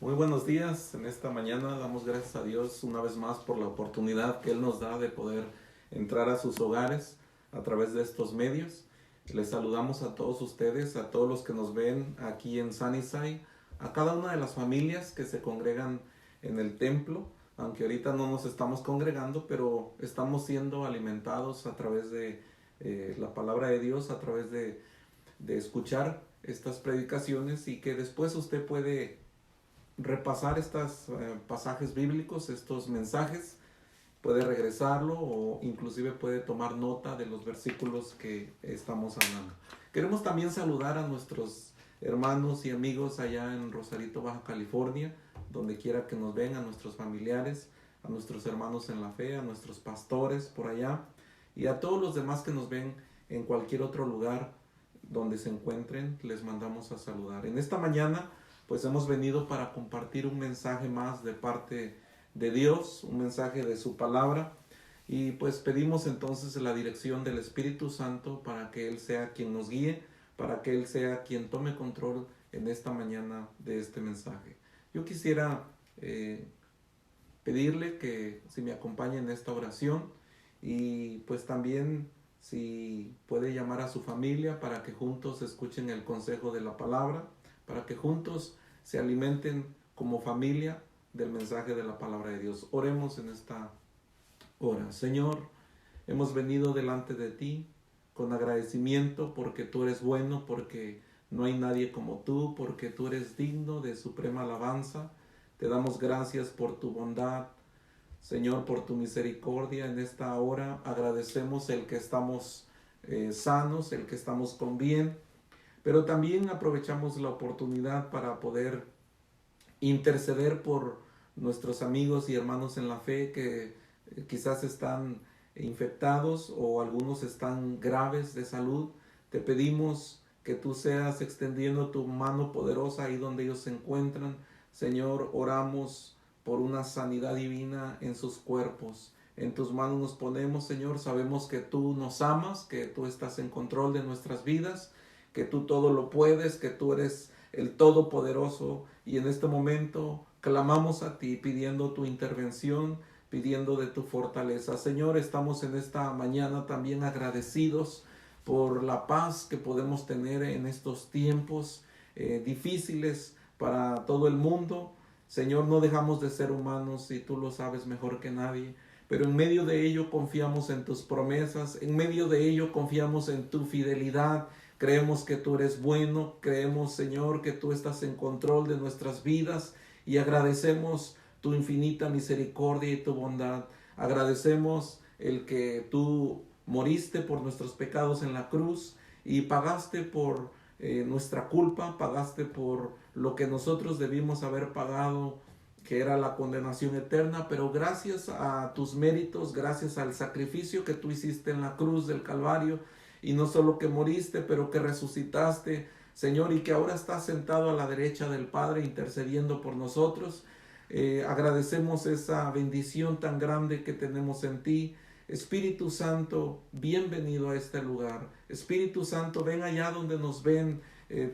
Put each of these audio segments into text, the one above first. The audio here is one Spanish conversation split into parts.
Muy buenos días. En esta mañana damos gracias a Dios una vez más por la oportunidad que Él nos da de poder entrar a sus hogares a través de estos medios. Les saludamos a todos ustedes, a todos los que nos ven aquí en Sunnyside, a cada una de las familias que se congregan en el templo, aunque ahorita no nos estamos congregando, pero estamos siendo alimentados a través de la palabra de Dios, a través de escuchar estas predicaciones, y que después usted puede repasar estos pasajes bíblicos, estos mensajes, puede regresarlo o inclusive puede tomar nota de los versículos que estamos hablando. Queremos también saludar a nuestros hermanos y amigos allá en Rosarito, Baja California, donde quiera que nos ven, a nuestros familiares, a nuestros hermanos en la fe, a nuestros pastores por allá y a todos los demás que nos ven en cualquier otro lugar donde se encuentren. Les mandamos a saludar. En esta mañana pues hemos venido para compartir un mensaje más de parte de Dios, un mensaje de su palabra, y pues pedimos entonces la dirección del Espíritu Santo para que Él sea quien nos guíe, para que Él sea quien tome control en esta mañana de este mensaje. Yo quisiera pedirle que si me acompaña en esta oración, y pues también si puede llamar a su familia para que juntos escuchen el consejo de la palabra, para que juntos se alimenten como familia del mensaje de la palabra de Dios. Oremos en esta hora. Señor, hemos venido delante de ti con agradecimiento porque tú eres bueno, porque no hay nadie como tú, porque tú eres digno de suprema alabanza. Te damos gracias por tu bondad, Señor, por tu misericordia. En esta hora agradecemos el que estamos sanos, el que estamos con bien, pero también aprovechamos la oportunidad para poder interceder por nuestros amigos y hermanos en la fe que quizás están infectados o algunos están graves de salud. Te pedimos que tú seas extendiendo tu mano poderosa ahí donde ellos se encuentran. Señor, oramos por una sanidad divina en sus cuerpos. En tus manos nos ponemos, Señor. Sabemos que tú nos amas, que tú estás en control de nuestras vidas, que tú todo lo puedes, que tú eres el Todopoderoso, y en este momento clamamos a ti pidiendo tu intervención, pidiendo de tu fortaleza. Señor, estamos en esta mañana también agradecidos por la paz que podemos tener en estos tiempos difíciles para todo el mundo. Señor, no dejamos de ser humanos y tú lo sabes mejor que nadie, pero en medio de ello confiamos en tus promesas, en medio de ello confiamos en tu fidelidad. Creemos que tú eres bueno, creemos, Señor, que tú estás en control de nuestras vidas, y agradecemos tu infinita misericordia y tu bondad. Agradecemos el que tú moriste por nuestros pecados en la cruz y pagaste por nuestra culpa, pagaste por lo que nosotros debimos haber pagado, que era la condenación eterna, pero gracias a tus méritos, gracias al sacrificio que tú hiciste en la cruz del Calvario, y no solo que moriste, pero que resucitaste, Señor, y que ahora estás sentado a la derecha del Padre intercediendo por nosotros. Agradecemos esa bendición tan grande que tenemos en ti. Espíritu Santo, bienvenido a este lugar. Espíritu Santo, ven allá donde nos ven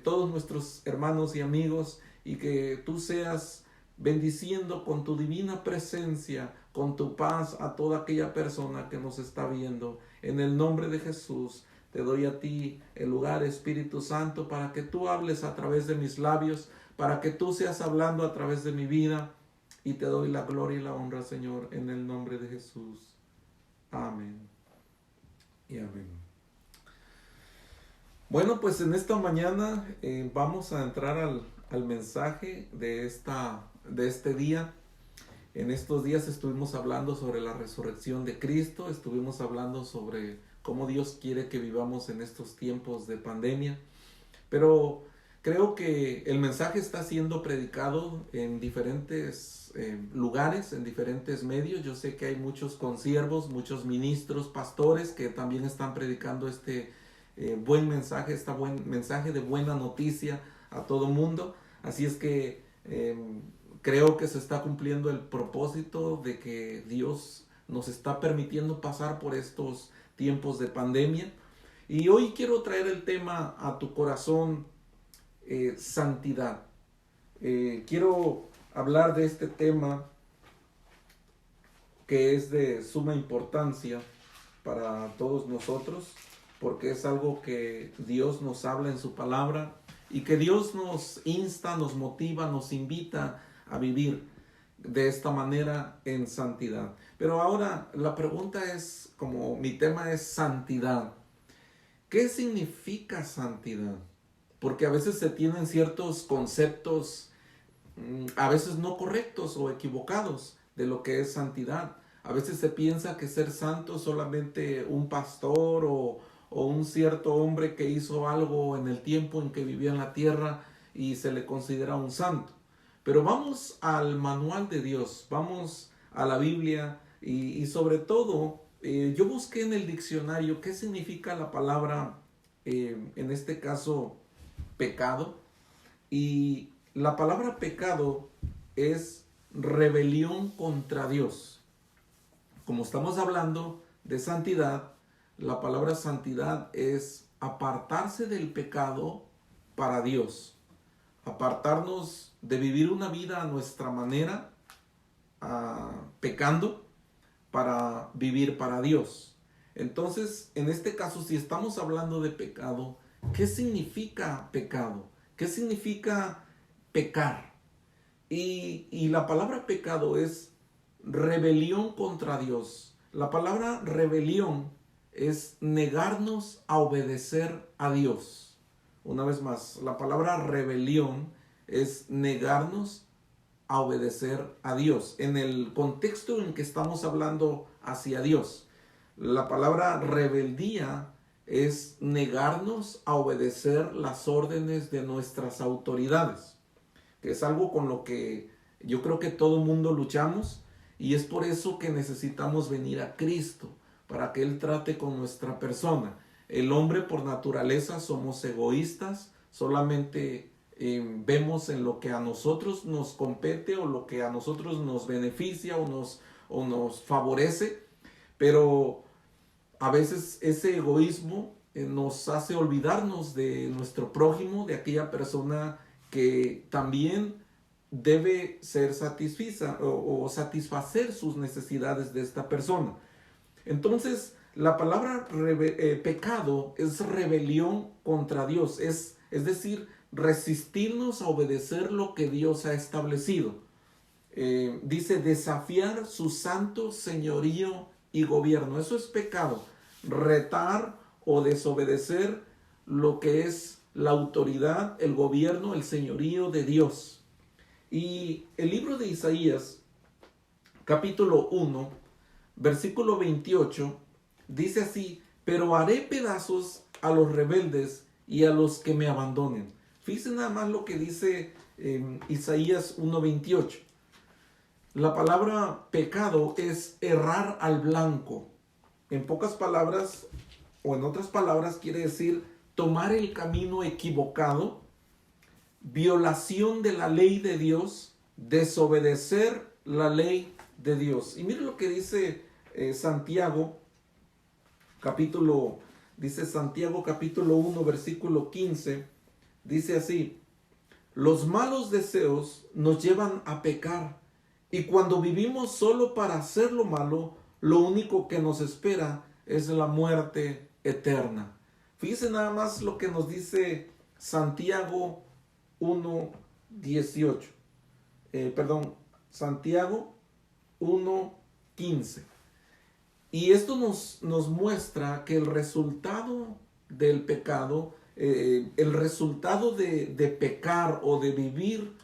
todos nuestros hermanos y amigos, y que tú seas bendiciendo con tu divina presencia, con tu paz a toda aquella persona que nos está viendo. En el nombre de Jesús, te doy a ti el lugar, Espíritu Santo, para que tú hables a través de mis labios, para que tú seas hablando a través de mi vida, y te doy la gloria y la honra, Señor, en el nombre de Jesús. Amén y amén. Bueno, pues en esta mañana vamos a entrar al mensaje de este día. En estos días estuvimos hablando sobre la resurrección de Cristo, estuvimos hablando sobre cómo Dios quiere que vivamos en estos tiempos de pandemia, pero creo que el mensaje está siendo predicado en diferentes lugares, en diferentes medios. Yo sé que hay muchos consiervos, muchos ministros, pastores que también están predicando este buen mensaje, buen mensaje de buena noticia a todo mundo. Así es que creo que se está cumpliendo el propósito de que Dios nos está permitiendo pasar por estos tiempos de pandemia. Y hoy quiero traer el tema a tu corazón, santidad. Quiero hablar de este tema que es de suma importancia para todos nosotros, porque es algo que Dios nos habla en su palabra y que Dios nos insta, nos motiva, nos invita a vivir de esta manera en santidad. Pero ahora la pregunta es, como mi tema es santidad, ¿qué significa santidad? Porque a veces se tienen ciertos conceptos, a veces no correctos o equivocados de lo que es santidad. A veces se piensa que ser santo es solamente un pastor o un cierto hombre que hizo algo en el tiempo en que vivía en la tierra y se le considera un santo. Pero vamos al manual de Dios, vamos a la Biblia y sobre todo yo busqué en el diccionario qué significa la palabra, en este caso, pecado. Y la palabra pecado es rebelión contra Dios. Como estamos hablando de santidad, la palabra santidad es apartarse del pecado para Dios. Apartarnos de vivir una vida a nuestra manera, pecando, para vivir para Dios. Entonces, en este caso, si estamos hablando de pecado, ¿qué significa pecado? ¿Qué significa pecar? Y la palabra pecado es rebelión contra Dios. La palabra rebelión es negarnos a obedecer a Dios. Una vez más, la palabra rebelión es negarnos a obedecer a Dios. En el contexto en que estamos hablando hacia Dios, la palabra rebeldía es negarnos a obedecer las órdenes de nuestras autoridades, que es algo con lo que yo creo que todo mundo luchamos, y es por eso que necesitamos venir a Cristo, para que Él trate con nuestra persona. El hombre por naturaleza somos egoístas, solamente vemos en lo que a nosotros nos compete o lo que a nosotros nos beneficia o nos favorece, pero a veces ese egoísmo nos hace olvidarnos de nuestro prójimo, de aquella persona que también debe ser satisfecha o satisfacer sus necesidades de esta persona. Entonces, la palabra pecado es rebelión contra Dios, es decir, resistirnos a obedecer lo que Dios ha establecido. Dice desafiar su santo señorío y gobierno. Eso es pecado, retar o desobedecer lo que es la autoridad, el gobierno, el señorío de Dios. Y el libro de Isaías, capítulo 1, versículo 28, dice así: pero haré pedazos a los rebeldes y a los que me abandonen. Fíjense nada más lo que dice Isaías 1:28. La palabra pecado es errar al blanco. En pocas palabras, o en otras palabras, quiere decir tomar el camino equivocado, violación de la ley de Dios, desobedecer la ley de Dios. Y mire lo que dice Santiago capítulo 1, versículo 15, dice así: los malos deseos nos llevan a pecar, y cuando vivimos solo para hacer lo malo, lo único que nos espera es la muerte eterna. Fíjense nada más lo que nos dice Santiago 1:18. Santiago 1:15. Y esto nos muestra que el resultado del pecado, el resultado de pecar o de vivir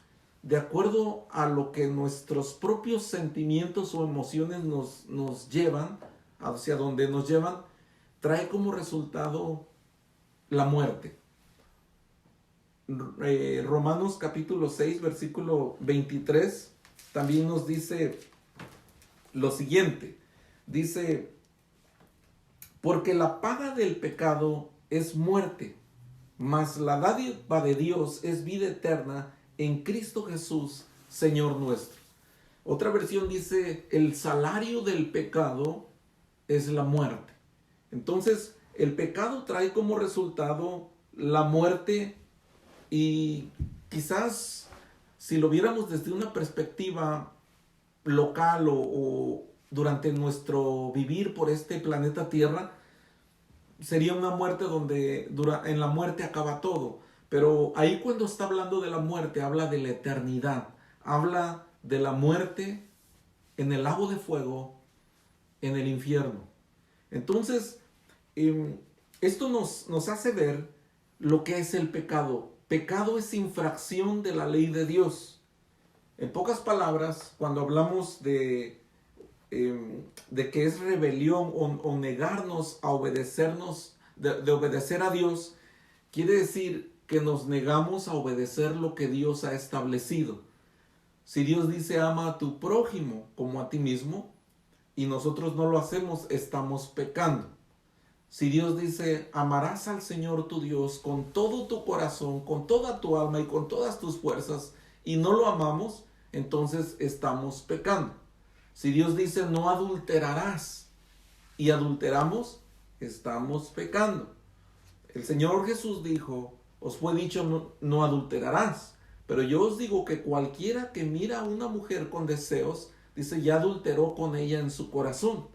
de acuerdo a lo que nuestros propios sentimientos o emociones nos llevan, hacia donde nos llevan, trae como resultado la muerte. Romanos capítulo 6, versículo 23, también nos dice lo siguiente. Dice: porque la paga del pecado es muerte, mas la dádiva de Dios es vida eterna en Cristo Jesús, Señor nuestro. Otra versión dice: el salario del pecado es la muerte. Entonces, el pecado trae como resultado la muerte, y quizás si lo viéramos desde una perspectiva local o durante nuestro vivir por este planeta Tierra, sería una muerte donde en la muerte acaba todo. Pero ahí cuando está hablando de la muerte, habla de la eternidad, habla de la muerte en el lago de fuego, en el infierno. Entonces, esto nos hace ver lo que es el pecado. Pecado es infracción de la ley de Dios. En pocas palabras, cuando hablamos de que es rebelión o negarnos a obedecernos, de obedecer a Dios, quiere decir que nos negamos a obedecer lo que Dios ha establecido. Si Dios dice ama a tu prójimo como a ti mismo y nosotros no lo hacemos, estamos pecando. Si Dios dice amarás al Señor tu Dios con todo tu corazón, con toda tu alma y con todas tus fuerzas y no lo amamos, entonces estamos pecando. Si Dios dice no adulterarás y adulteramos, estamos pecando. El Señor Jesús dijo, os fue dicho no adulterarás, pero yo os digo que cualquiera que mira a una mujer con deseos, dice ya adulteró con ella en su corazón.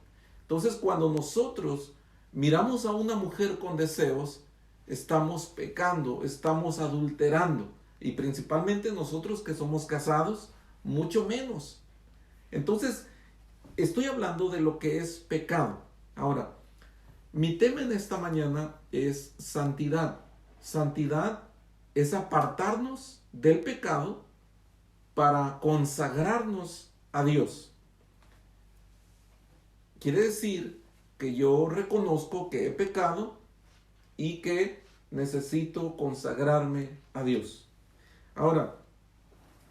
Entonces cuando nosotros miramos a una mujer con deseos, estamos pecando, estamos adulterando. Y principalmente nosotros que somos casados, mucho menos. Entonces, estoy hablando de lo que es pecado. Ahora, mi tema en esta mañana es santidad. Santidad es apartarnos del pecado para consagrarnos a Dios. Quiere decir que yo reconozco que he pecado y que necesito consagrarme a Dios. Ahora,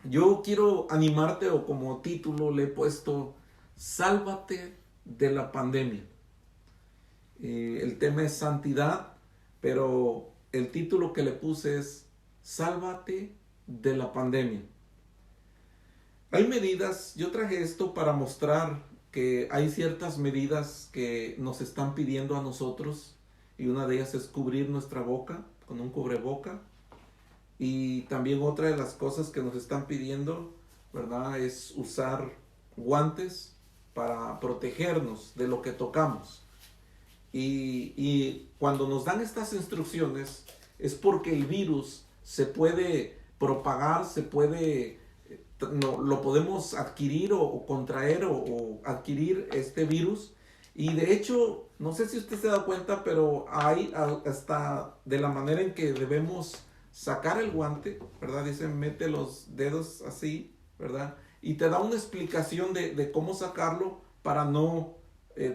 yo quiero animarte, o como título le he puesto, Sálvate de la pandemia. El tema es santidad, pero el título que le puse es Sálvate de la pandemia. Hay medidas, yo traje esto para mostrar que hay ciertas medidas que nos están pidiendo a nosotros, y una de ellas es cubrir nuestra boca con un cubreboca. Y también otra de las cosas que nos están pidiendo, ¿verdad?, es usar guantes para protegernos de lo que tocamos. Y cuando nos dan estas instrucciones es porque el virus se puede propagar, lo podemos adquirir o contraer o adquirir este virus. Y de hecho, no sé si usted se da cuenta, pero hay hasta de la manera en que debemos sacar el guante, ¿verdad? Dicen, mete los dedos así, ¿verdad? Y te da una explicación de cómo sacarlo para no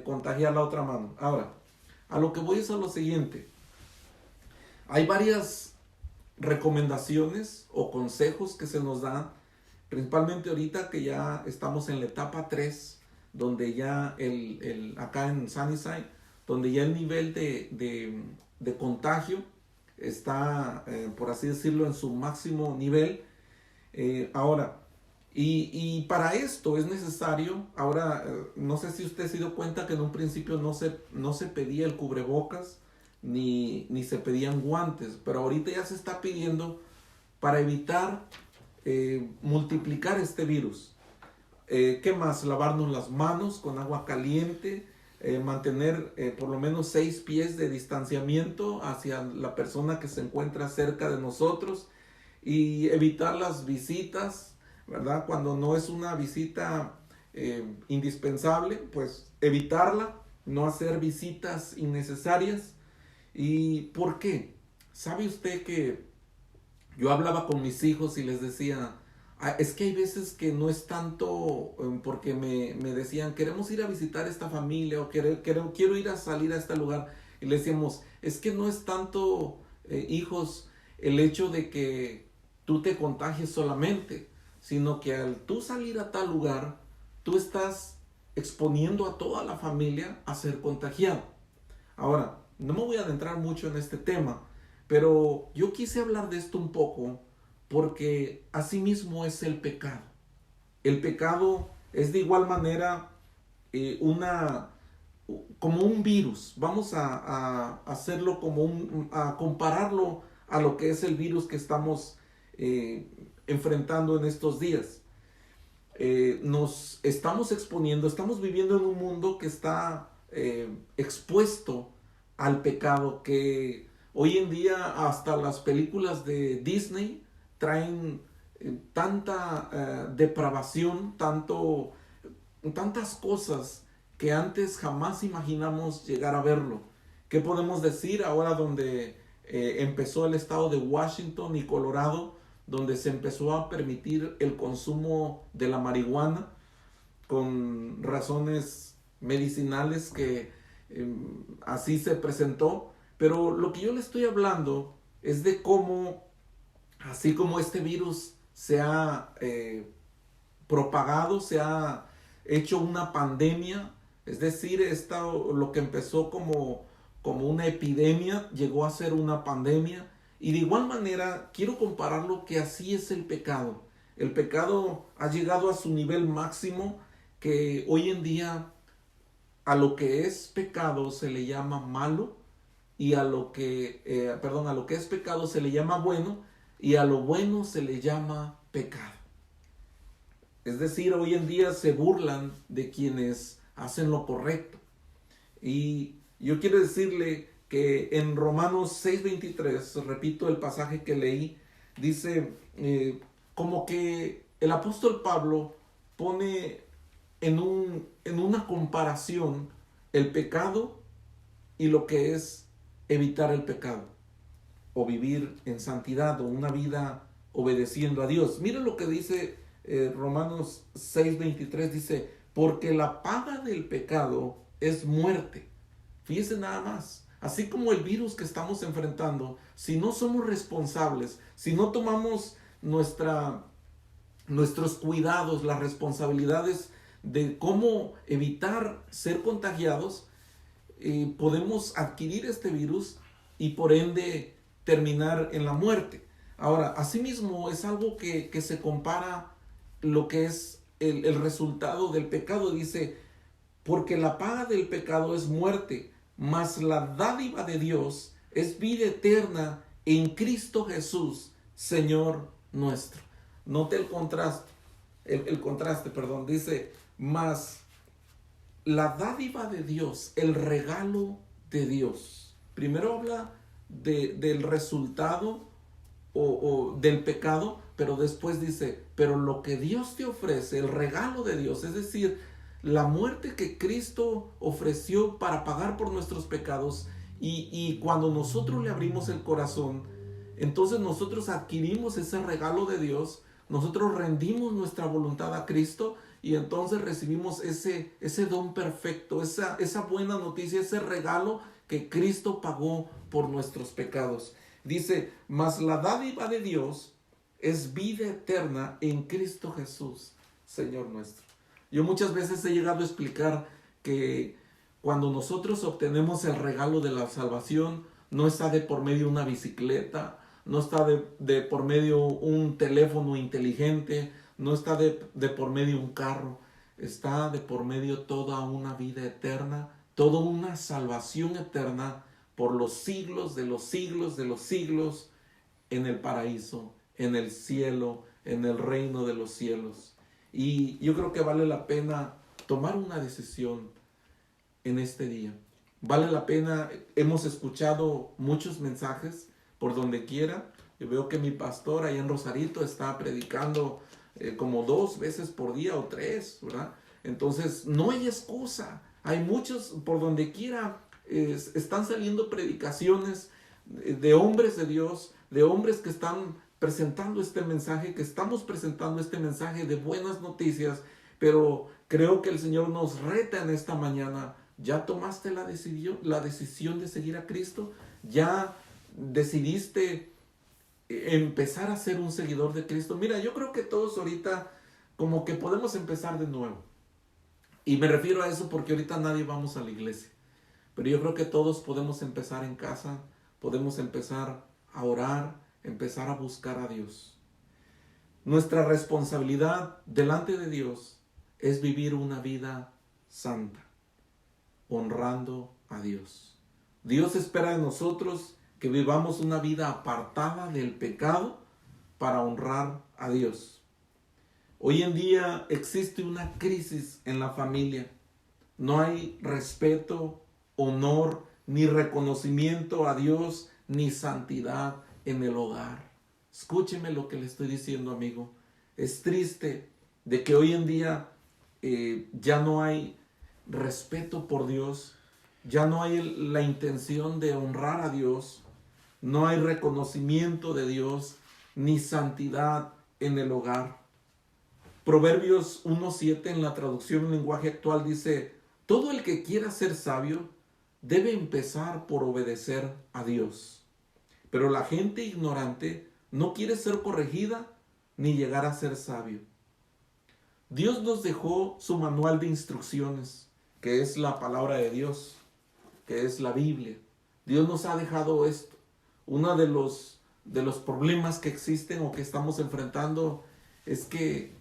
contagiar la otra mano. Ahora, a lo que voy es a lo siguiente. Hay varias recomendaciones o consejos que se nos dan, principalmente ahorita que ya estamos en la etapa 3, donde ya acá en Sunnyside, donde ya el nivel de contagio está, por así decirlo, en su máximo nivel. Ahora, y para esto es necesario, ahora, no sé si usted se dio cuenta que en un principio no se pedía el cubrebocas, ni se pedían guantes, pero ahorita ya se está pidiendo para evitar multiplicar este virus. ¿Qué más? Lavarnos las manos con agua caliente, mantener por lo menos 6 pies de distanciamiento hacia la persona que se encuentra cerca de nosotros, y evitar las visitas, ¿verdad? Cuando no es una visita indispensable, pues evitarla, no hacer visitas innecesarias. ¿Y por qué? ¿Sabe usted que yo hablaba con mis hijos y les decía, es que hay veces que no es tanto porque me decían, queremos ir a visitar esta familia o quiero ir a salir a este lugar, y le decíamos, es que no es tanto, hijos, el hecho de que tú te contagies solamente, sino que al tú salir a tal lugar, tú estás exponiendo a toda la familia a ser contagiado. Ahora, no me voy a adentrar mucho en este tema, pero yo quise hablar de esto un poco porque asimismo es el pecado. El pecado es de igual manera como un virus. Vamos a hacerlo a compararlo a lo que es el virus que estamos enfrentando en estos días. Nos estamos exponiendo, estamos viviendo en un mundo que está expuesto al pecado, que hoy en día hasta las películas de Disney traen tanta depravación, tantas cosas que antes jamás imaginamos llegar a verlo. ¿Qué podemos decir ahora donde empezó el estado de Washington y Colorado, donde se empezó a permitir el consumo de la marihuana con razones medicinales que así se presentó? Pero lo que yo le estoy hablando es de cómo, así como este virus se ha propagado, se ha hecho una pandemia, es decir, lo que empezó como una epidemia llegó a ser una pandemia. Y de igual manera quiero compararlo que así es el pecado. El pecado ha llegado a su nivel máximo, que hoy en día a lo que es pecado se le llama malo, y a lo que es pecado se le llama bueno, y a lo bueno se le llama pecado. Es decir, hoy en día se burlan de quienes hacen lo correcto. Y yo quiero decirle que en Romanos 6:23, repito el pasaje que leí, dice como que el apóstol Pablo pone en una comparación el pecado y lo que es evitar el pecado, o vivir en santidad, o una vida obedeciendo a Dios. Mira lo que dice Romanos 6:23, dice, porque la paga del pecado es muerte. Fíjese nada más, así como el virus que estamos enfrentando, si no somos responsables, si no tomamos nuestros cuidados, las responsabilidades de cómo evitar ser contagiados, podemos adquirir este virus y por ende terminar en la muerte. Ahora, asimismo es algo que se compara lo que es el resultado del pecado. Dice, porque la paga del pecado es muerte, mas la dádiva de Dios es vida eterna en Cristo Jesús, Señor nuestro. Note el contraste, dice, mas la dádiva de Dios, el regalo de Dios. Primero habla del resultado o del pecado, pero después dice, pero lo que Dios te ofrece, el regalo de Dios, es decir, la muerte que Cristo ofreció para pagar por nuestros pecados, y cuando nosotros le abrimos el corazón, entonces nosotros adquirimos ese regalo de Dios, nosotros rendimos nuestra voluntad a Cristo, y entonces recibimos ese don perfecto, esa buena noticia, ese regalo que Cristo pagó por nuestros pecados. Dice, mas la dádiva de Dios es vida eterna en Cristo Jesús, Señor nuestro. Yo muchas veces he llegado a explicar que cuando nosotros obtenemos el regalo de la salvación, no está de por medio una bicicleta, no está de por medio un teléfono inteligente, no está de por medio un carro, está de por medio toda una vida eterna, toda una salvación eterna por los siglos de los siglos de los siglos, en el paraíso, en el cielo, en el reino de los cielos. Y yo creo que vale la pena tomar una decisión en este día. Vale la pena. Hemos escuchado muchos mensajes por donde quiera. Yo veo que mi pastor allá en Rosarito está predicando como 2 veces por día o 3, ¿verdad? Entonces no hay excusa. Hay muchos por donde quiera. Están saliendo predicaciones de hombres de Dios, de hombres que están presentando este mensaje, que estamos presentando este mensaje de buenas noticias. Pero creo que el Señor nos reta en esta mañana. ¿Ya tomaste la decisión de seguir a Cristo? ¿Ya decidiste empezar a ser un seguidor de Cristo? Mira, yo creo que todos ahorita como que podemos empezar de nuevo. Y me refiero a eso porque ahorita nadie vamos a la iglesia. Pero yo creo que todos podemos empezar en casa, podemos empezar a orar, empezar a buscar a Dios. Nuestra responsabilidad delante de Dios es vivir una vida santa, honrando a Dios. Dios espera de nosotros que vivamos una vida apartada del pecado para honrar a Dios. Hoy en día existe una crisis en la familia. No hay respeto, honor, ni reconocimiento a Dios, ni santidad en el hogar. Escúcheme lo que le estoy diciendo, amigo. Es triste de que hoy en día ya no hay respeto por Dios, ya no hay la intención de honrar a Dios, no hay reconocimiento de Dios, ni santidad en el hogar. Proverbios 1:7 en la traducción en lenguaje actual dice: todo el que quiera ser sabio debe empezar por obedecer a Dios. Pero la gente ignorante no quiere ser corregida ni llegar a ser sabio. Dios nos dejó su manual de instrucciones, que es la palabra de Dios, que es la Biblia. Dios nos ha dejado esto. Uno de los problemas que existen o que estamos enfrentando es que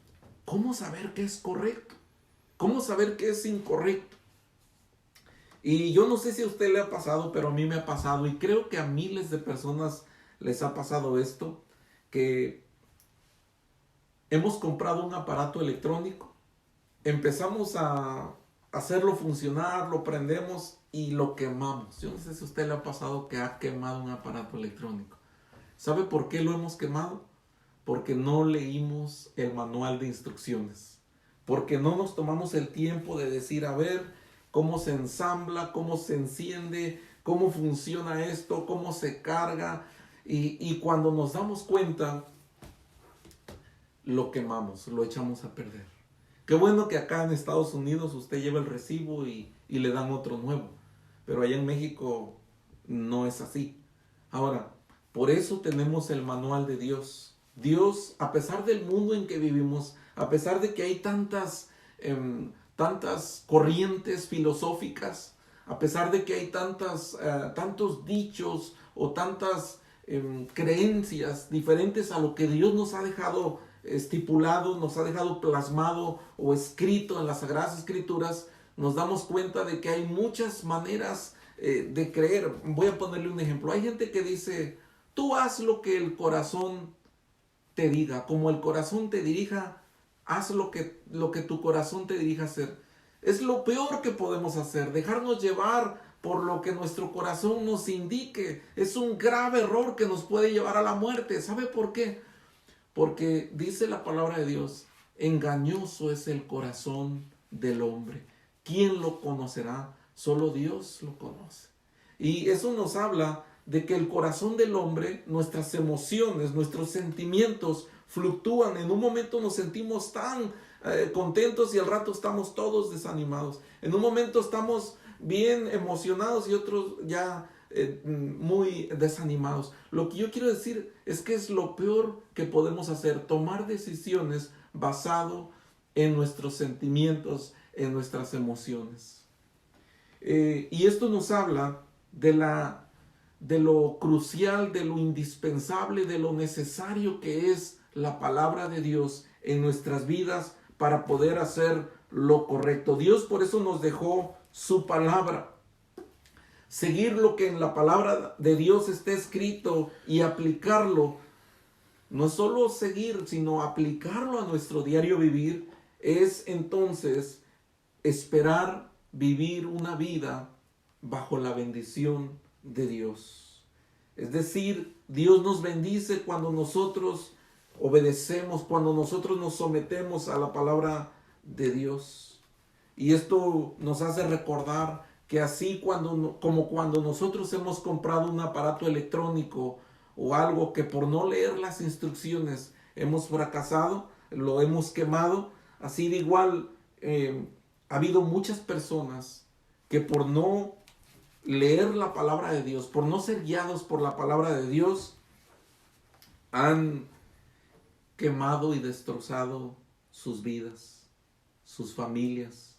¿cómo saber qué es correcto? ¿Cómo saber qué es incorrecto? Y yo no sé si a usted le ha pasado, pero a mí me ha pasado, y creo que a miles de personas les ha pasado esto, que hemos comprado un aparato electrónico, empezamos a hacerlo funcionar, lo prendemos y lo quemamos. Yo no sé si a usted le ha pasado que ha quemado un aparato electrónico. ¿Sabe por qué lo hemos quemado? Porque no leímos el manual de instrucciones, porque no nos tomamos el tiempo de decir, a ver, cómo se ensambla, cómo se enciende, cómo funciona esto, cómo se carga, y cuando nos damos cuenta, lo quemamos, lo echamos a perder. Qué bueno que acá en Estados Unidos usted lleva el recibo y le dan otro nuevo, pero allá en México no es así. Ahora, por eso tenemos el manual de Dios. Dios, a pesar del mundo en que vivimos, a pesar de que hay tantas corrientes filosóficas, a pesar de que hay tantos dichos o tantas creencias diferentes a lo que Dios nos ha dejado estipulado, nos ha dejado plasmado o escrito en las Sagradas Escrituras, nos damos cuenta de que hay muchas maneras de creer. Voy a ponerle un ejemplo. Hay gente que dice, tú haz lo que el corazón te diga, como el corazón te dirija, haz lo que tu corazón te dirija a hacer. Es lo peor que podemos hacer, dejarnos llevar por lo que nuestro corazón nos indique. Es un grave error que nos puede llevar a la muerte. ¿Sabe por qué? Porque dice la palabra de Dios, engañoso es el corazón del hombre. ¿Quién lo conocerá? Solo Dios lo conoce. Y eso nos habla de que el corazón del hombre, nuestras emociones, nuestros sentimientos fluctúan. En un momento nos sentimos tan contentos y al rato estamos todos desanimados. En un momento estamos bien emocionados y otros ya muy desanimados. Lo que yo quiero decir es que es lo peor que podemos hacer, tomar decisiones basado en nuestros sentimientos, en nuestras emociones. Y esto nos habla de lo crucial, de lo indispensable, de lo necesario que es la palabra de Dios en nuestras vidas para poder hacer lo correcto. Dios por eso nos dejó su palabra. Seguir lo que en la palabra de Dios está escrito y aplicarlo, no solo seguir, sino aplicarlo a nuestro diario vivir, es entonces esperar vivir una vida bajo la bendición de Dios. Es decir, Dios nos bendice cuando nosotros obedecemos, cuando nosotros nos sometemos a la palabra de Dios. Y esto nos hace recordar que así como cuando nosotros hemos comprado un aparato electrónico o algo que por no leer las instrucciones hemos fracasado, lo hemos quemado, así de igual ha habido muchas personas que por no leer la palabra de Dios, por no ser guiados por la palabra de Dios, han quemado y destrozado sus vidas, sus familias,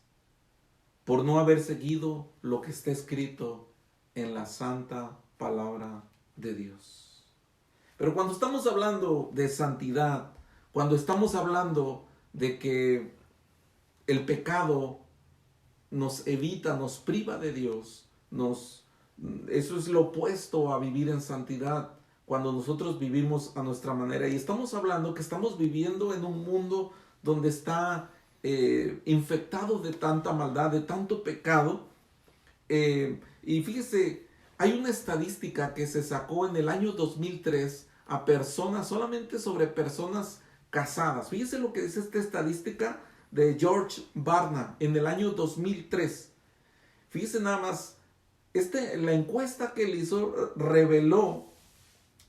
por no haber seguido lo que está escrito en la santa palabra de Dios. Pero cuando estamos hablando de santidad, cuando estamos hablando de que el pecado nos evita, nos priva de Dios, eso es lo opuesto a vivir en santidad. cuando nosotros vivimos a nuestra manera. Y estamos hablando que estamos viviendo en un mundo donde está infectado de tanta maldad, de tanto pecado. Y fíjese, hay una estadística que se sacó en el año 2003 a personas, solamente sobre personas casadas. Fíjese lo que dice esta estadística de George Barna en el año 2003. Fíjese nada más, la encuesta que él hizo reveló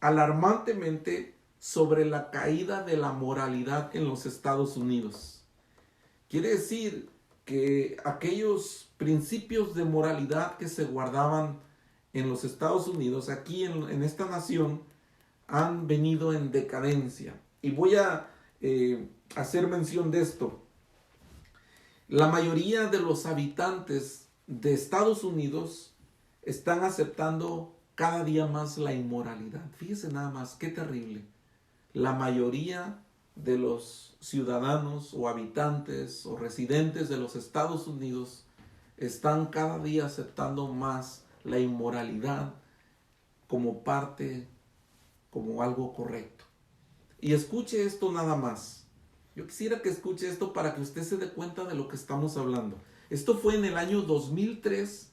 alarmantemente sobre la caída de la moralidad en los Estados Unidos. Quiere decir que aquellos principios de moralidad que se guardaban en los Estados Unidos, aquí en esta nación, han venido en decadencia. Y voy a hacer mención de esto. La mayoría de los habitantes de Estados Unidos están aceptando cada día más la inmoralidad. Fíjese nada más, qué terrible. La mayoría de los ciudadanos o habitantes o residentes de los Estados Unidos están cada día aceptando más la inmoralidad como parte, como algo correcto. Y escuche esto nada más. Yo quisiera que escuche esto para que usted se dé cuenta de lo que estamos hablando. Esto fue en el año 2003.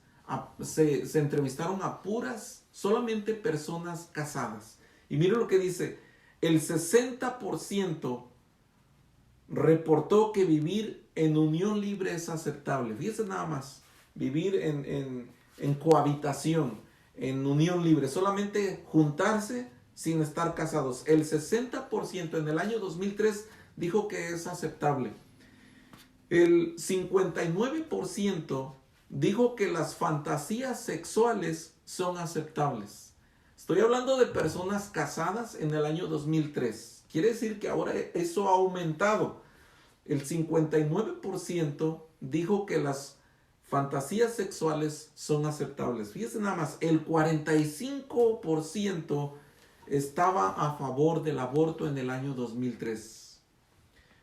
Se entrevistaron a puras, solamente personas casadas. Y mire lo que dice. El 60% reportó que vivir en unión libre es aceptable. Fíjese nada más. Vivir en cohabitación, en unión libre. Solamente juntarse sin estar casados. El 60% en el año 2003 dijo que es aceptable. El 59% dijo que las fantasías sexuales son aceptables. Estoy hablando de personas casadas en el año 2003. Quiere decir que ahora eso ha aumentado. El 59% dijo que las fantasías sexuales son aceptables. Fíjense nada más, el 45% estaba a favor del aborto en el año 2003.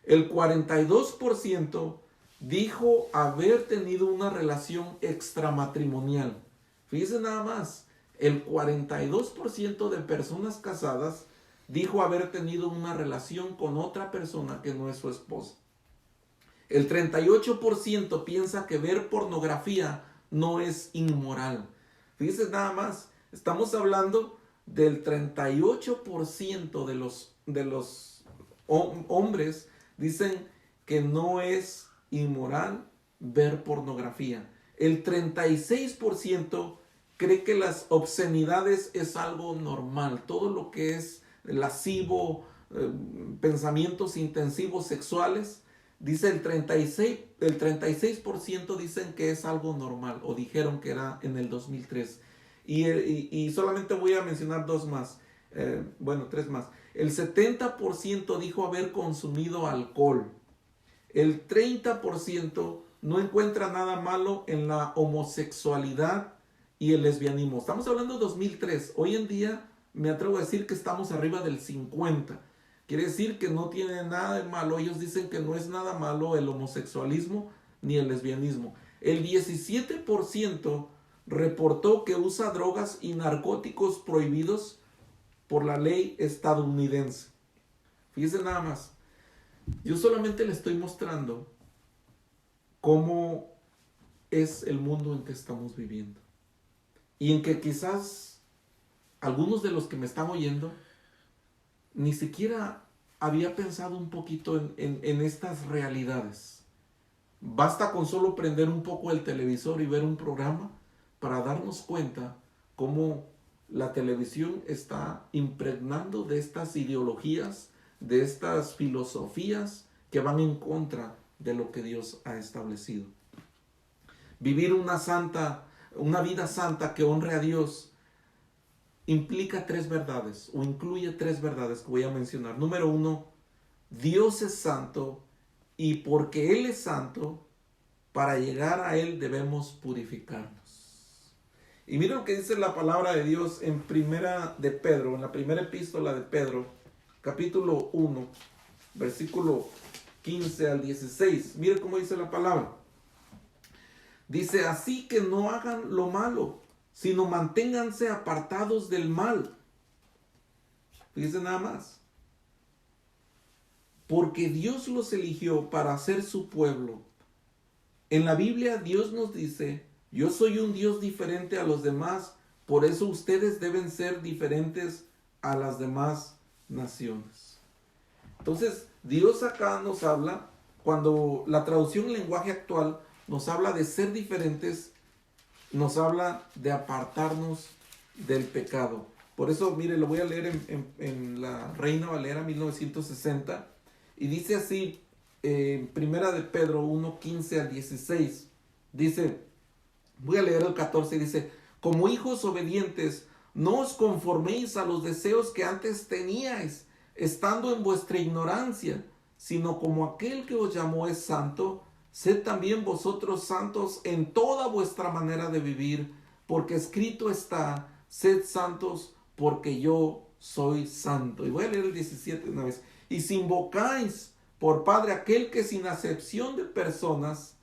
El 42% dijo haber tenido una relación extramatrimonial. Fíjense nada más, el 42% de personas casadas dijo haber tenido una relación con otra persona que no es su esposa. El 38% piensa que ver pornografía no es inmoral. Fíjense nada más, estamos hablando del 38% de los hombres dicen que no es inmoral ver pornografía. El 36% cree que las obscenidades es algo normal. Todo lo que es lascivo, pensamientos intensivos sexuales, dice el 36% dicen que es algo normal, o dijeron que era en el 2003. Y solamente voy a mencionar tres más. El 70% dijo haber consumido alcohol. El 30% no encuentra nada malo en la homosexualidad y el lesbianismo. Estamos hablando de 2003. Hoy en día me atrevo a decir que estamos arriba del 50%. Quiere decir que no tiene nada de malo. Ellos dicen que no es nada malo el homosexualismo ni el lesbianismo. El 17% reportó que usa drogas y narcóticos prohibidos por la ley estadounidense. Fíjense nada más. Yo solamente le estoy mostrando cómo es el mundo en que estamos viviendo. Y en que quizás algunos de los que me están oyendo ni siquiera había pensado un poquito en estas realidades. Basta con solo prender un poco el televisor y ver un programa para darnos cuenta cómo la televisión está impregnando de estas ideologías, de estas filosofías que van en contra de lo que Dios ha establecido. Vivir una vida santa que honre a Dios implica tres verdades, o incluye tres verdades que voy a mencionar. Número uno, Dios es santo, y porque Él es santo, para llegar a Él debemos purificarnos. Y miren lo que dice la palabra de Dios en primera de Pedro, en la primera epístola de Pedro, capítulo 1, versículo 15 al 16. Miren cómo dice la palabra. Dice, así que no hagan lo malo, sino manténganse apartados del mal. Fíjense nada más. Porque Dios los eligió para ser su pueblo. En la Biblia Dios nos dice, yo soy un Dios diferente a los demás, por eso ustedes deben ser diferentes a las demás naciones. Entonces, Dios acá nos habla, cuando la traducción en lenguaje actual nos habla de ser diferentes, nos habla de apartarnos del pecado. Por eso, mire, lo voy a leer en la Reina Valera 1960, y dice así, Primera de Pedro 1:15 al 16, dice, voy a leer el 14, dice, como hijos obedientes, no os conforméis a los deseos que antes teníais, estando en vuestra ignorancia, sino como aquel que os llamó es santo, sed también vosotros santos en toda vuestra manera de vivir, porque escrito está, sed santos porque yo soy santo. Y voy a leer el 17 una vez. Y si invocáis por Padre aquel que sin acepción de personas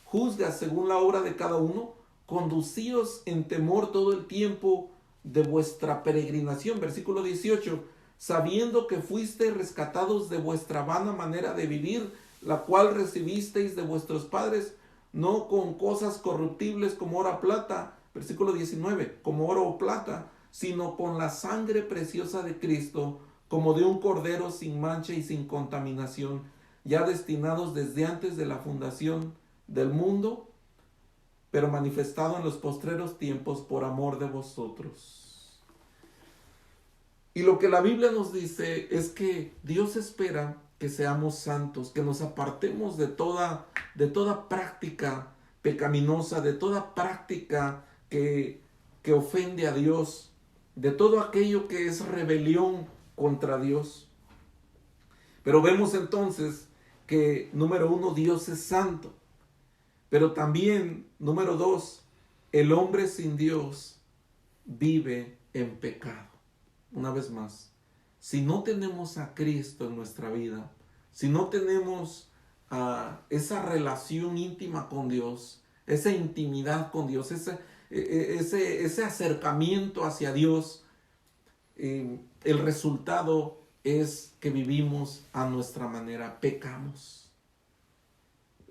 juzga según la obra de cada uno, conducíos en temor todo el tiempo de vuestra peregrinación. Versículo 18. Sabiendo que fuisteis rescatados de vuestra vana manera de vivir, la cual recibisteis de vuestros padres, no con cosas corruptibles como oro o plata, versículo 19, como oro o plata, sino con la sangre preciosa de Cristo, como de un cordero sin mancha y sin contaminación, ya destinados desde antes de la fundación del mundo, pero manifestado en los postreros tiempos por amor de vosotros. Y lo que la Biblia nos dice es que Dios espera que seamos santos, que nos apartemos de toda práctica pecaminosa, de toda práctica que ofende a Dios, de todo aquello que es rebelión contra Dios. Pero vemos entonces que, número 1, Dios es santo. Pero también, número 2, el hombre sin Dios vive en pecado. Una vez más, si no tenemos a Cristo en nuestra vida, si no tenemos esa relación íntima con Dios, esa intimidad con Dios, ese acercamiento hacia Dios, el resultado es que vivimos a nuestra manera, pecamos.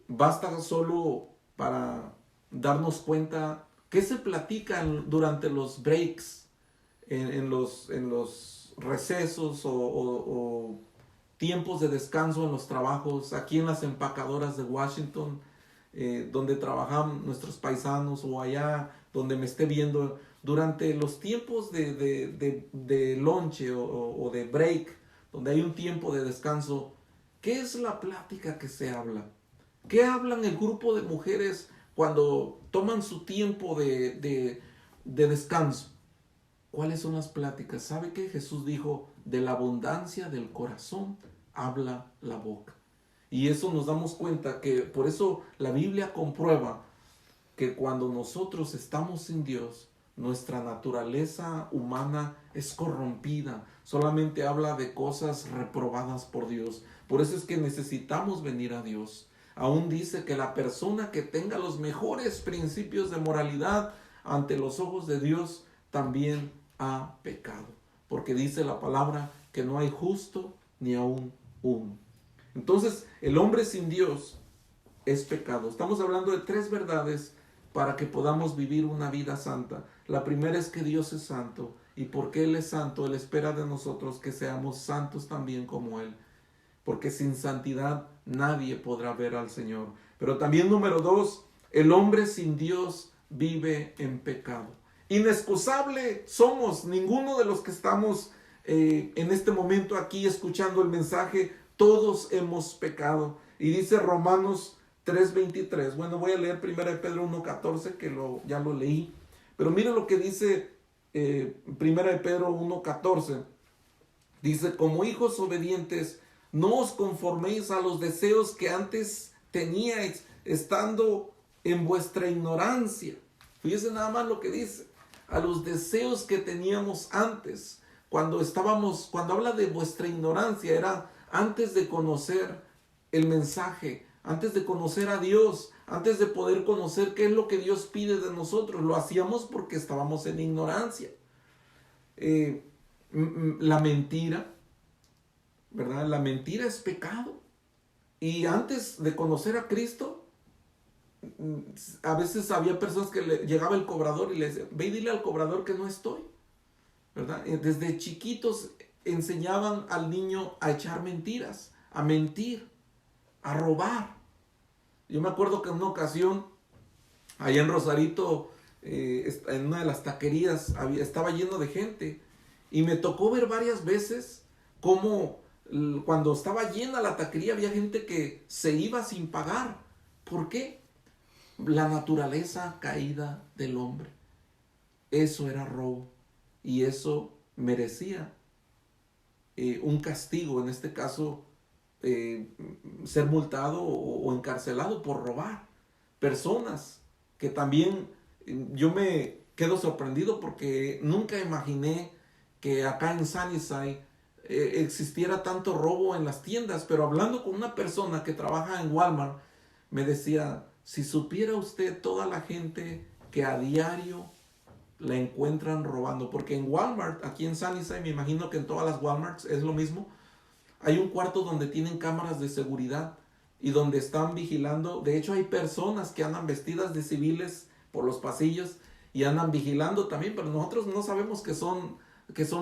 Basta solo para darnos cuenta qué se platica durante los breaks, en los recesos o tiempos de descanso en los trabajos, aquí en las empacadoras de Washington, donde trabajan nuestros paisanos, o allá donde me esté viendo, durante los tiempos de lonche o de break, donde hay un tiempo de descanso, ¿qué es la plática que se habla? ¿Qué hablan el grupo de mujeres cuando toman su tiempo de descanso? ¿Cuáles son las pláticas? ¿Sabe qué? Jesús dijo, de la abundancia del corazón habla la boca. Y eso nos damos cuenta que por eso la Biblia comprueba que cuando nosotros estamos sin Dios, nuestra naturaleza humana es corrompida. Solamente habla de cosas reprobadas por Dios. Por eso es que necesitamos venir a Dios. Aún dice que la persona que tenga los mejores principios de moralidad ante los ojos de Dios también ha pecado, porque dice la palabra que no hay justo ni aún uno. Entonces, el hombre sin Dios es pecado. Estamos hablando de 3 verdades para que podamos vivir una vida santa. La primera es que Dios es santo, y porque Él es santo, Él espera de nosotros que seamos santos también como Él, porque sin santidad nadie podrá ver al Señor. Pero también, número 2, el hombre sin Dios vive en pecado. Inexcusable somos, ninguno de los que estamos en este momento aquí escuchando el mensaje, todos hemos pecado. Y dice Romanos 3:23. Bueno, voy a leer 1 de Pedro 1:14, que ya lo leí. Pero mire lo que dice 1 de Pedro 1:14. Dice, como hijos obedientes, no os conforméis a los deseos que antes teníais, estando en vuestra ignorancia. Fíjense nada más lo que dice. A los deseos que teníamos antes, cuando habla de vuestra ignorancia, era antes de conocer el mensaje, antes de conocer a Dios, antes de poder conocer qué es lo que Dios pide de nosotros. Lo hacíamos porque estábamos en ignorancia. la mentira, ¿verdad? La mentira es pecado. Y antes de conocer a Cristo, a veces había personas que llegaba el cobrador y le decía, ve y dile al cobrador que no estoy, ¿verdad? Desde chiquitos enseñaban al niño a echar mentiras, a mentir, a robar. Yo me acuerdo que en una ocasión, allá en Rosarito, en una de las taquerías, estaba lleno de gente. Y me tocó ver varias veces cómo cuando estaba llena la taquería había gente que se iba sin pagar. ¿Por qué? La naturaleza caída del hombre. Eso era robo. Y eso merecía un castigo, en este caso ser multado o encarcelado por robar. Personas que también yo me quedo sorprendido porque nunca imaginé que acá en Sunnyside existiera tanto robo en las tiendas, pero hablando con una persona que trabaja en Walmart, me decía, si supiera usted toda la gente que a diario la encuentran robando, porque en Walmart, aquí en Sunnyside, me imagino que en todas las Walmarts es lo mismo, hay un cuarto donde tienen cámaras de seguridad y donde están vigilando. De hecho, hay personas que andan vestidas de civiles por los pasillos y andan vigilando también, pero nosotros no sabemos que son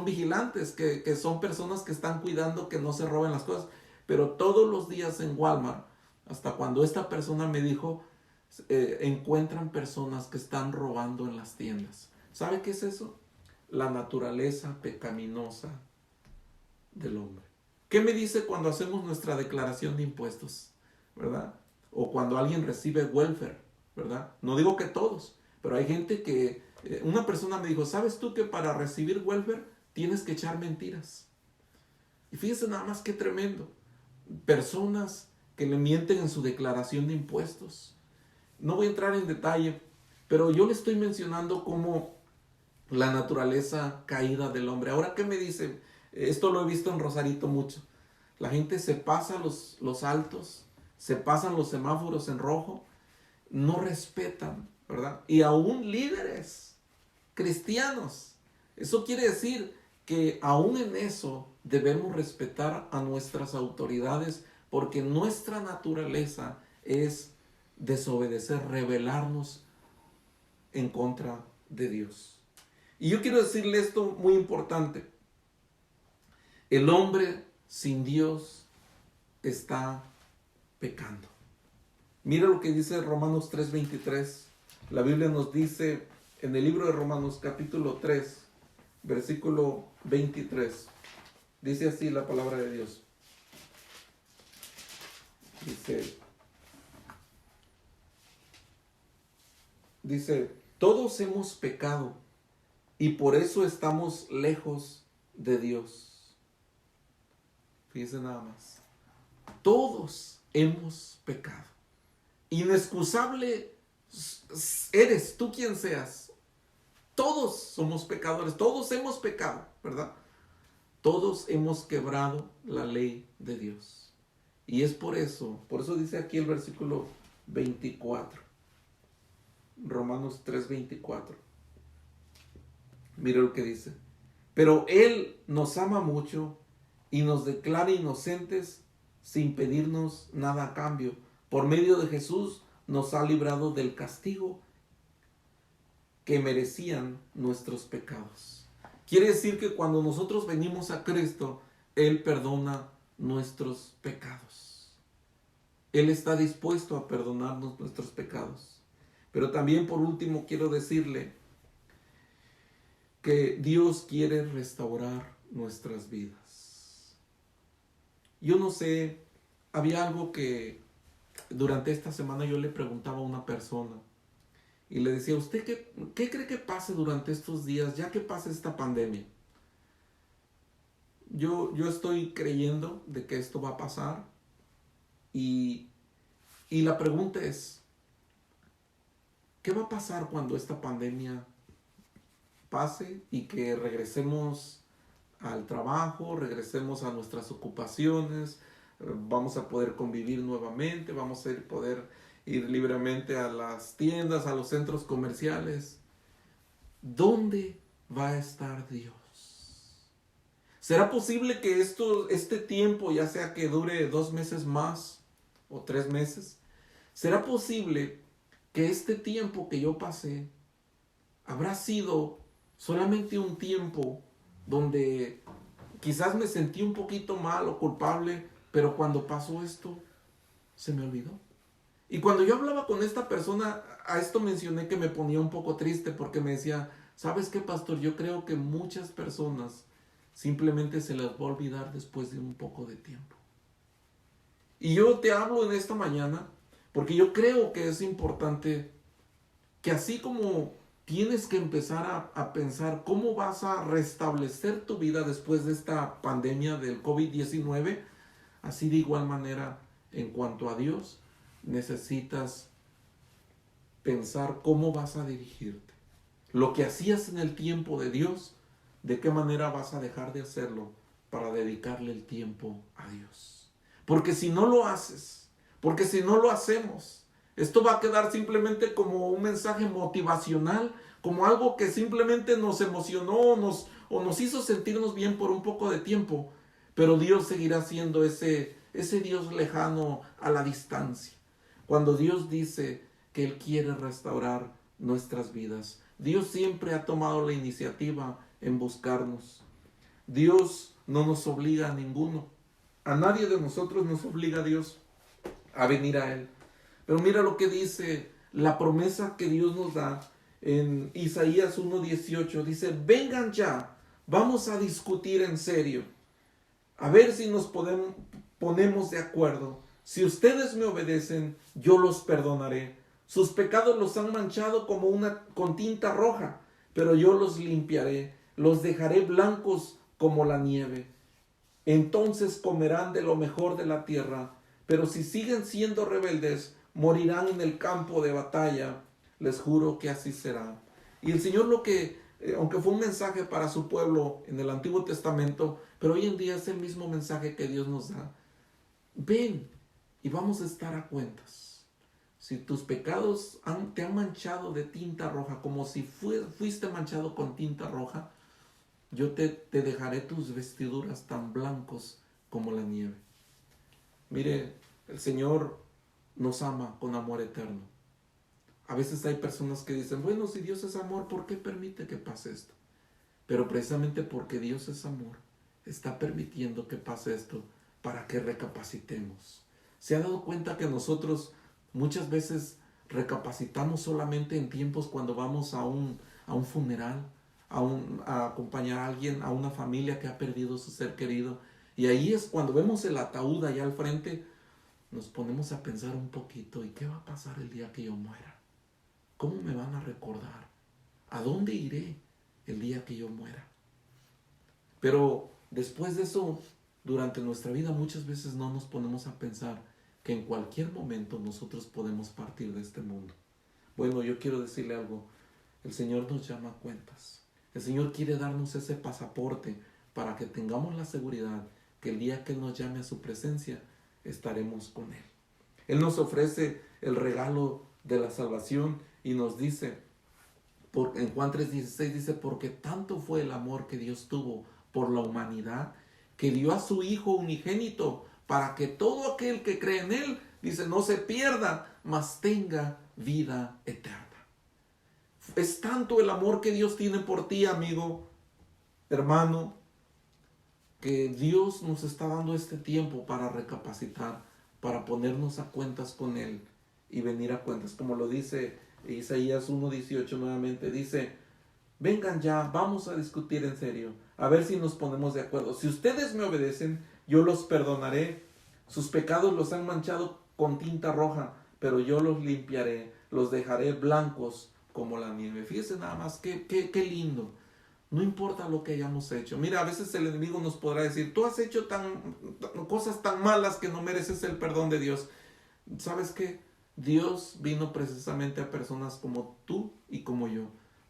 vigilantes, que son personas que están cuidando que no se roben las cosas. Pero todos los días en Walmart, hasta cuando esta persona me dijo, encuentran personas que están robando en las tiendas. ¿Sabe qué es eso? La naturaleza pecaminosa del hombre. ¿Qué me dice cuando hacemos nuestra declaración de impuestos? ¿Verdad? O cuando alguien recibe welfare, ¿verdad? No digo que todos, pero hay gente que... una persona me dijo, ¿sabes tú que para recibir welfare tienes que echar mentiras? Y fíjense nada más qué tremendo. Personas que le mienten en su declaración de impuestos. No voy a entrar en detalle, pero yo le estoy mencionando como la naturaleza caída del hombre. Ahora, ¿qué me dice? Esto lo he visto en Rosarito mucho. La gente se pasa los altos, se pasan los semáforos en rojo, no respetan, ¿verdad? Y aún líderes cristianos. Eso quiere decir que aún en eso debemos respetar a nuestras autoridades, porque nuestra naturaleza es desobedecer, rebelarnos en contra de Dios. Y yo quiero decirle esto muy importante. El hombre sin Dios está pecando. Mira lo que dice Romanos 3:23. La Biblia nos dice en el libro de Romanos capítulo 3, versículo 23. Dice así la palabra de Dios. Dice, todos hemos pecado y por eso estamos lejos de Dios. Fíjense nada más. Todos hemos pecado. Inexcusable eres tú quien seas. Todos somos pecadores, todos hemos pecado, ¿verdad? Todos hemos quebrado la ley de Dios. Y es por eso dice aquí el versículo 24. Romanos 3:24. Mira lo que dice. Pero Él nos ama mucho y nos declara inocentes sin pedirnos nada a cambio. Por medio de Jesús nos ha librado del castigo que merecían nuestros pecados. Quiere decir que cuando nosotros venimos a Cristo, Él perdona nuestros pecados. Él está dispuesto a perdonarnos nuestros pecados. Pero también por último quiero decirle que Dios quiere restaurar nuestras vidas. Yo no sé, había algo que durante esta semana yo le preguntaba a una persona y le decía, ¿usted qué cree que pase durante estos días, ya que pase esta pandemia? Yo estoy creyendo de que esto va a pasar y la pregunta es, ¿qué va a pasar cuando esta pandemia pase y que regresemos al trabajo, regresemos a nuestras ocupaciones, vamos a poder convivir nuevamente, vamos a poder ir libremente a las tiendas, a los centros comerciales? ¿Dónde va a estar Dios? ¿Será posible que este tiempo, ya sea que dure 2 meses más o 3 meses, será posible que este tiempo que yo pasé habrá sido solamente un tiempo donde quizás me sentí un poquito mal o culpable, pero cuando pasó esto, se me olvidó? Y cuando yo hablaba con esta persona, a esto mencioné que me ponía un poco triste porque me decía, ¿sabes qué, pastor? Yo creo que muchas personas simplemente se les va a olvidar después de un poco de tiempo. Y yo te hablo en esta mañana porque yo creo que es importante que así como tienes que empezar a pensar cómo vas a restablecer tu vida después de esta pandemia del COVID-19, así de igual manera en cuanto a Dios, necesitas pensar cómo vas a dirigirte. Lo que hacías en el tiempo de Dios, ¿de qué manera vas a dejar de hacerlo para dedicarle el tiempo a Dios? Porque si no lo haces, porque si no lo hacemos, esto va a quedar simplemente como un mensaje motivacional, como algo que simplemente nos emocionó o nos hizo sentirnos bien por un poco de tiempo, pero Dios seguirá siendo ese Dios lejano a la distancia. Cuando Dios dice que Él quiere restaurar nuestras vidas, Dios siempre ha tomado la iniciativa en buscarnos. Dios no nos obliga a ninguno. A nadie de nosotros nos obliga a Dios a venir a Él. Pero mira lo que dice la promesa que Dios nos da en Isaías 1:18. Dice, vengan ya, vamos a discutir en serio. A ver si nos ponemos de acuerdo. Si ustedes me obedecen, yo los perdonaré. Sus pecados los han manchado con tinta roja, pero yo los limpiaré. Los dejaré blancos como la nieve. Entonces comerán de lo mejor de la tierra, pero si siguen siendo rebeldes, morirán en el campo de batalla. Les juro que así será. Y el Señor aunque fue un mensaje para su pueblo en el Antiguo Testamento, pero hoy en día es el mismo mensaje que Dios nos da. Ven y vamos a estar a cuentas. Si tus pecados te han manchado de tinta roja, como si fuiste manchado con tinta roja, yo te dejaré tus vestiduras tan blancos como la nieve. Mire, el Señor nos ama con amor eterno. A veces hay personas que dicen, bueno, si Dios es amor, ¿por qué permite que pase esto? Pero precisamente porque Dios es amor, está permitiendo que pase esto para que recapacitemos. ¿Se ha dado cuenta que nosotros muchas veces recapacitamos solamente en tiempos cuando vamos a un funeral, a acompañar a alguien, a una familia que ha perdido su ser querido? Y ahí es cuando vemos el ataúd allá al frente, nos ponemos a pensar un poquito, ¿y qué va a pasar el día que yo muera? ¿Cómo me van a recordar? ¿A dónde iré el día que yo muera? Pero después de eso, durante nuestra vida muchas veces no nos ponemos a pensar que en cualquier momento nosotros podemos partir de este mundo. Bueno, yo quiero decirle algo. El Señor nos llama a cuentas. El Señor quiere darnos ese pasaporte para que tengamos la seguridad que el día que Él nos llame a su presencia, estaremos con Él. Él nos ofrece el regalo de la salvación y nos dice, en Juan 3:16 dice, porque tanto fue el amor que Dios tuvo por la humanidad, que dio a su Hijo unigénito, para que todo aquel que cree en Él, dice, no se pierda, mas tenga vida eterna. Es tanto el amor que Dios tiene por ti, amigo, hermano, que Dios nos está dando este tiempo para recapacitar, para ponernos a cuentas con Él y venir a cuentas. Como lo dice Isaías 1:18 nuevamente, dice, vengan ya, vamos a discutir en serio, a ver si nos ponemos de acuerdo. Si ustedes me obedecen, yo los perdonaré. Sus pecados los han manchado con tinta roja, pero yo los limpiaré, los dejaré blancos como la nieve. Fíjense nada más, qué lindo. No importa lo que hayamos hecho. Mira, a veces el enemigo nos podrá decir, tú has hecho cosas tan malas que no mereces el perdón de Dios. ¿Sabes qué? Dios vino precisamente a personas como tú y como yo.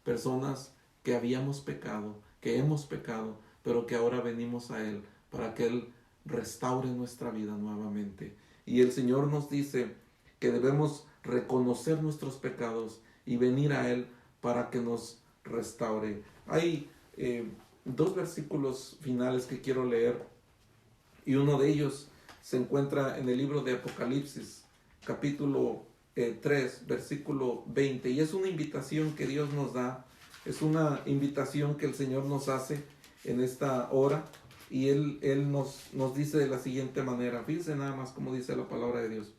Personas que habíamos pecado, que hemos pecado, pero que ahora venimos a Él para que Él restaure nuestra vida nuevamente. Y el Señor nos dice que debemos reconocer nuestros pecados y venir a Él para que nos restaure. Hay dos versículos finales que quiero leer, y uno de ellos se encuentra en el libro de Apocalipsis, capítulo 3, versículo 20, y es una invitación que Dios nos da, es una invitación que el Señor nos hace en esta hora, y Él nos dice de la siguiente manera. Fíjense nada más cómo dice la palabra de Dios: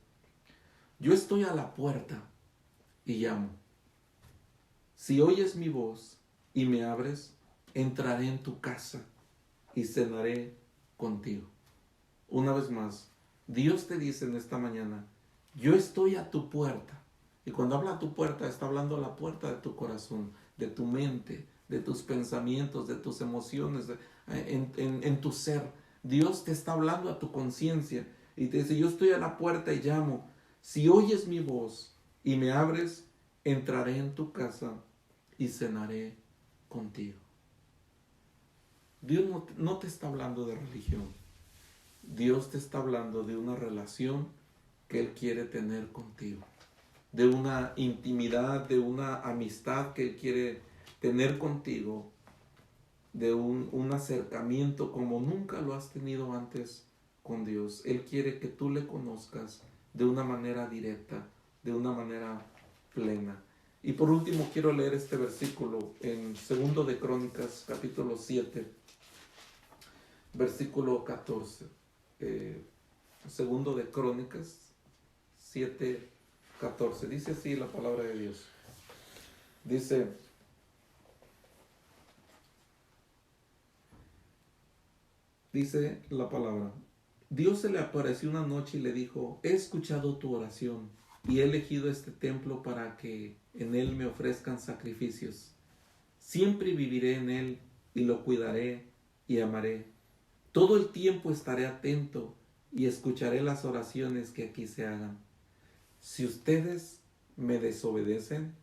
yo estoy a la puerta y llamo. Si oyes mi voz y me abres, entraré en tu casa y cenaré contigo. Una vez más, Dios te dice en esta mañana: yo estoy a tu puerta. Y cuando habla a tu puerta, está hablando a la puerta de tu corazón, de tu mente, de tus pensamientos, de tus emociones, en tu ser. Dios te está hablando a tu conciencia y te dice: yo estoy a la puerta y llamo. Si oyes mi voz y me abres, entraré en tu casa y cenaré contigo. Dios no te está hablando de religión. Dios te está hablando de una relación que Él quiere tener contigo, de una intimidad, de una amistad que Él quiere tener contigo, de un acercamiento como nunca lo has tenido antes con Dios. Él quiere que tú le conozcas de una manera directa, de una manera plena. Y por último quiero leer este versículo en 2 de Crónicas, capítulo 7, versículo 14. 2 de Crónicas 7, 14. Dice así la palabra de Dios. Dice la palabra: Dios se le apareció una noche y le dijo: he escuchado tu oración y he elegido este templo para que en él me ofrezcan sacrificios. Siempre viviré en él y lo cuidaré y amaré. Todo el tiempo estaré atento y escucharé las oraciones que aquí se hagan. Si ustedes me desobedecen,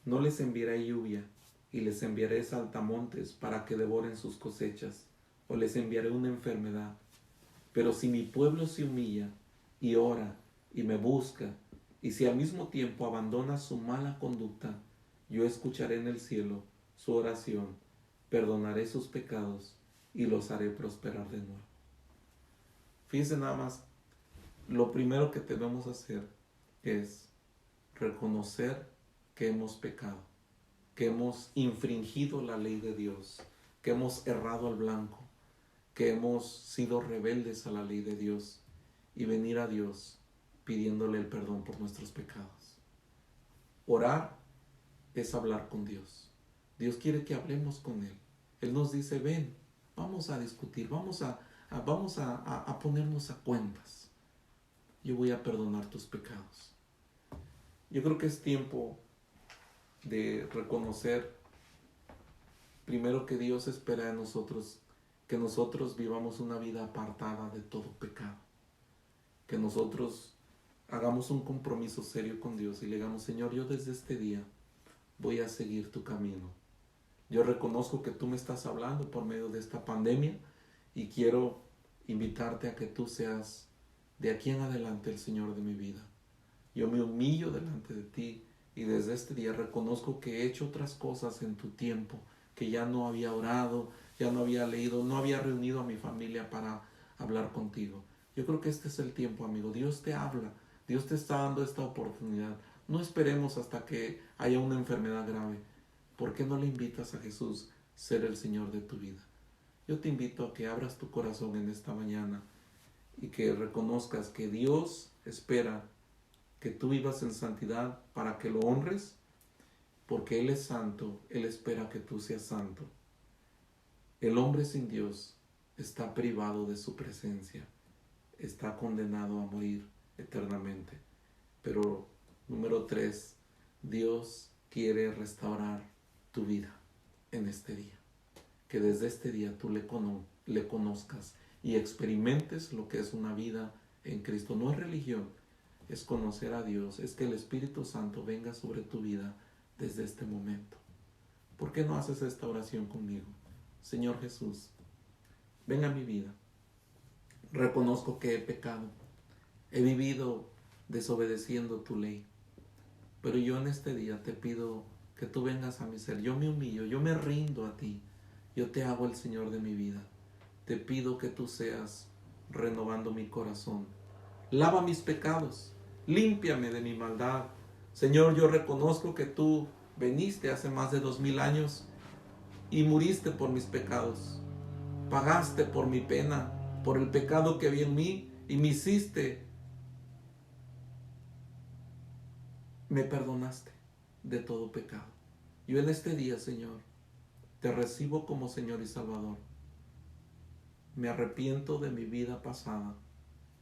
no les enviaré lluvia y les enviaré saltamontes para que devoren sus cosechas, o les enviaré una enfermedad. Pero si mi pueblo se humilla y ora y me busca, y si al mismo tiempo abandona su mala conducta, yo escucharé en el cielo su oración, perdonaré sus pecados y los haré prosperar de nuevo. Fíjense nada más, lo primero que debemos hacer es reconocer que hemos pecado, que hemos infringido la ley de Dios, que hemos errado al blanco, que hemos sido rebeldes a la ley de Dios, y venir a Dios pidiéndole el perdón por nuestros pecados. Orar es hablar con Dios. Dios quiere que hablemos con Él. Él nos dice: ven, vamos a discutir, vamos a ponernos a cuentas. Yo voy a perdonar tus pecados. Yo creo que es tiempo de reconocer primero que Dios espera de nosotros que nosotros vivamos una vida apartada de todo pecado, que nosotros hagamos un compromiso serio con Dios y le digamos: Señor, yo desde este día voy a seguir tu camino. Yo reconozco que tú me estás hablando por medio de esta pandemia y quiero invitarte a que tú seas de aquí en adelante el Señor de mi vida. Yo me humillo delante de ti y desde este día reconozco que he hecho otras cosas en tu tiempo, que ya no había orado, ya no había leído, no había reunido a mi familia para hablar contigo. Yo creo que este es el tiempo, amigo. Dios te habla, Dios te está dando esta oportunidad. No esperemos hasta que haya una enfermedad grave. ¿Por qué no le invitas a Jesús a ser el Señor de tu vida? Yo te invito a que abras tu corazón en esta mañana y que reconozcas que Dios espera que tú vivas en santidad para que lo honres, porque Él es santo. Él espera que tú seas santo. El hombre sin Dios está privado de su presencia, está condenado a morir eternamente. Pero número 3, Dios quiere restaurar tu vida en este día. Que desde este día tú le conozcas y experimentes lo que es una vida en Cristo. No es religión, es conocer a Dios, es que el Espíritu Santo venga sobre tu vida desde este momento. ¿Por qué no haces esta oración conmigo? Señor Jesús, ven a mi vida. Reconozco que he pecado, he vivido desobedeciendo tu ley, pero yo en este día te pido que tú vengas a mi ser. Yo me humillo, yo me rindo a ti. Yo te hago el Señor de mi vida. Te pido que tú seas renovando mi corazón. Lava mis pecados, límpiame de mi maldad. Señor, yo reconozco que tú veniste hace más de 2000 años y muriste por mis pecados. Pagaste por mi pena, por el pecado que había en mí y me perdonaste de todo pecado. Yo en este día, Señor, te recibo como Señor y Salvador. Me arrepiento de mi vida pasada.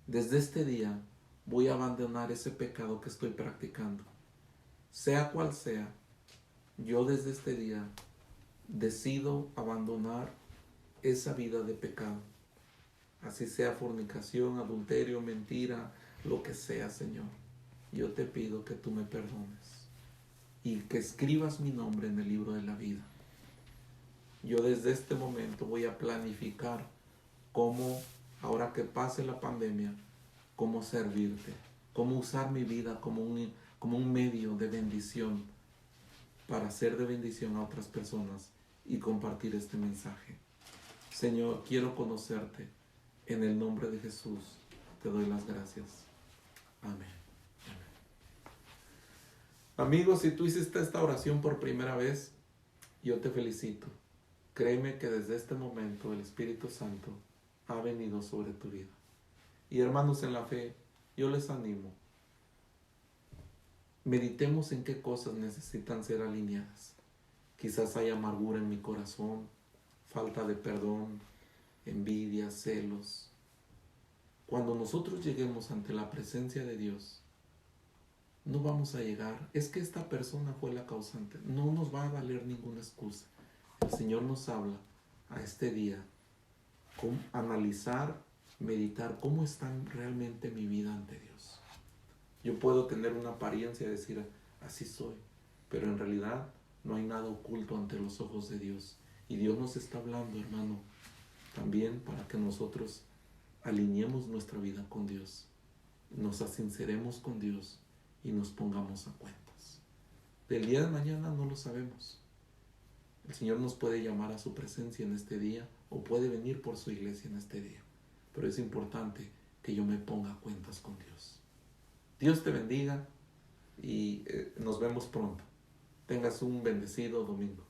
Desde este día voy a abandonar ese pecado que estoy practicando. Sea cual sea, yo desde este día decido abandonar esa vida de pecado. Así sea fornicación, adulterio, mentira, lo que sea, Señor. Yo te pido que tú me perdones y que escribas mi nombre en el libro de la vida. Yo desde este momento voy a planificar cómo, ahora que pase la pandemia, cómo servirte, cómo usar mi vida como un medio de bendición para ser de bendición a otras personas y compartir este mensaje. Señor, quiero conocerte. En el nombre de Jesús te doy las gracias. Amén. Amigos, si tú hiciste esta oración por primera vez, yo te felicito. Créeme que desde este momento el Espíritu Santo ha venido sobre tu vida. Y hermanos en la fe, yo les animo. Meditemos en qué cosas necesitan ser alineadas. Quizás hay amargura en mi corazón, falta de perdón, envidia, celos. Cuando nosotros lleguemos ante la presencia de Dios, no vamos a llegar, es que esta persona fue la causante. No nos va a valer ninguna excusa. El Señor nos habla a este día con analizar, meditar cómo está realmente mi vida ante Dios. Yo puedo tener una apariencia y decir, así soy, pero en realidad no hay nada oculto ante los ojos de Dios. Y Dios nos está hablando, hermano, también para que nosotros alineemos nuestra vida con Dios, nos asinceremos con Dios y nos pongamos a cuentas. Del día de mañana no lo sabemos. El Señor nos puede llamar a su presencia en este día o puede venir por su iglesia en este día. Pero es importante que yo me ponga a cuentas con Dios. Dios te bendiga y nos vemos pronto. Tengas un bendecido domingo.